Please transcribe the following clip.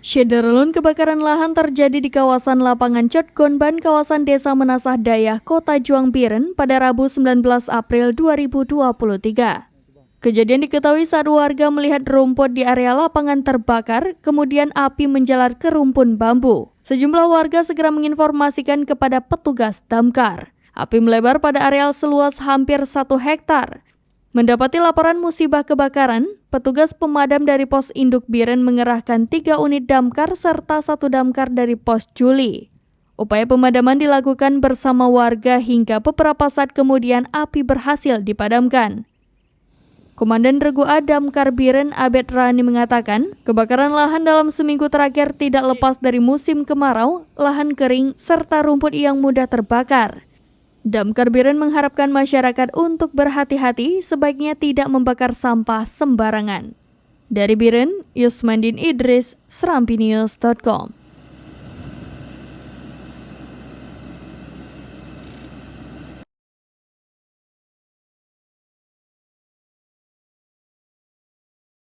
Syederlun kebakaran lahan terjadi di kawasan lapangan Cotgonban, kawasan Desa Menasah Dayah, Kota Juang Biren pada Rabu 19 April 2023. Kejadian diketahui saat warga melihat rumput di area lapangan terbakar, kemudian api menjalar ke rumpun bambu. Sejumlah warga segera menginformasikan kepada petugas damkar. Api melebar pada areal seluas hampir 1 hektar. Mendapati laporan musibah kebakaran, petugas pemadam dari Pos Induk Biren mengerahkan 3 unit damkar serta 1 damkar dari Pos Juli. Upaya pemadaman dilakukan bersama warga hingga beberapa saat kemudian api berhasil dipadamkan. Komandan Regu A Damkar Biren Abed Rani mengatakan, kebakaran lahan dalam seminggu terakhir tidak lepas dari musim kemarau, lahan kering, serta rumput yang mudah terbakar. Damkar Biren mengharapkan masyarakat untuk berhati-hati, sebaiknya tidak membakar sampah sembarangan. Dari Biren, Yusmandin Idris, SerampiNews.com.